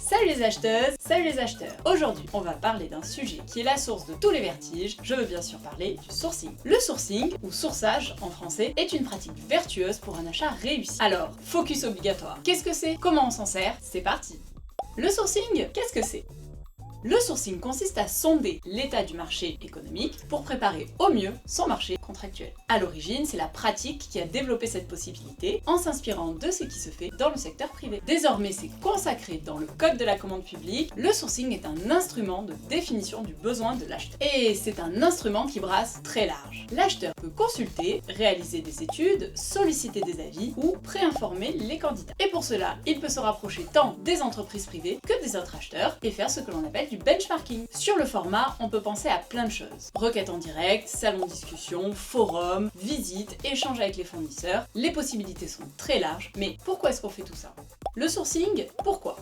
Salut les acheteuses, salut les acheteurs. Aujourd'hui, on va parler d'un sujet qui est la source de tous les vertiges. Je veux bien sûr parler du sourcing. Le sourcing, ou sourçage en français, est une pratique vertueuse pour un achat réussi. Alors, focus obligatoire. Qu'est-ce que c'est? Comment on s'en sert? C'est parti. Le sourcing, qu'est-ce que c'est? Le sourcing consiste à sonder l'état du marché économique pour préparer au mieux son marché contractuel. À l'origine, c'est la pratique qui a développé cette possibilité en s'inspirant de ce qui se fait dans le secteur privé. Désormais, c'est consacré dans le code de la commande publique. Le sourcing est un instrument de définition du besoin de l'acheteur. Et c'est un instrument qui brasse très large. L'acheteur peut consulter, réaliser des études, solliciter des avis ou préinformer les candidats. Et pour cela, il peut se rapprocher tant des entreprises privées que des autres acheteurs et faire ce que l'on appelle du benchmarking. Sur le format, on peut penser à plein de choses. Requête en direct, salon de discussion, forum, visite, échange avec les fournisseurs. Les possibilités sont très larges, mais pourquoi est-ce qu'on fait tout ça? Le sourcing, pourquoi?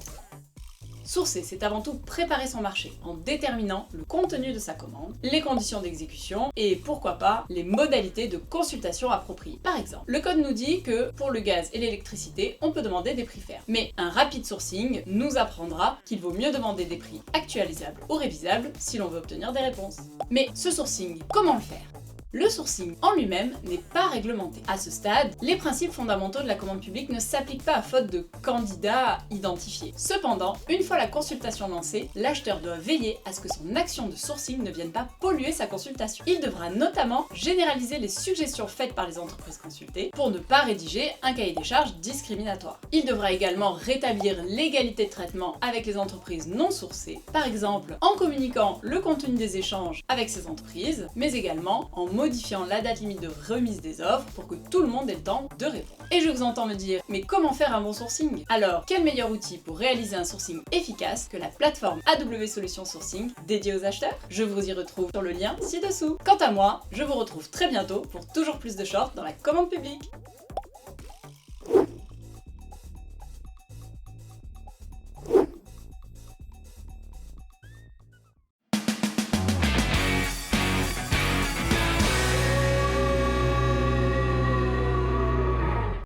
Sourcer, c'est avant tout préparer son marché en déterminant le contenu de sa commande, les conditions d'exécution et pourquoi pas les modalités de consultation appropriées. Par exemple, le code nous dit que pour le gaz et l'électricité, on peut demander des prix fermes. Mais un rapide sourcing nous apprendra qu'il vaut mieux demander des prix actualisables ou révisables si l'on veut obtenir des réponses. Mais ce sourcing, comment le faire? Le sourcing en lui-même n'est pas réglementé. À ce stade, les principes fondamentaux de la commande publique ne s'appliquent pas à faute de candidats identifiés. Cependant, une fois la consultation lancée, l'acheteur doit veiller à ce que son action de sourcing ne vienne pas polluer sa consultation. Il devra notamment généraliser les suggestions faites par les entreprises consultées pour ne pas rédiger un cahier des charges discriminatoire. Il devra également rétablir l'égalité de traitement avec les entreprises non sourcées, par exemple en communiquant le contenu des échanges avec ces entreprises, mais également en modifiant la date limite de remise des offres pour que tout le monde ait le temps de répondre. Et je vous entends me dire, mais comment faire un bon sourcing? Alors, quel meilleur outil pour réaliser un sourcing efficace que la plateforme AW Solutions Sourcing dédiée aux acheteurs? Je vous y retrouve sur le lien ci-dessous. Quant à moi, je vous retrouve très bientôt pour toujours plus de shorts dans la commande publique.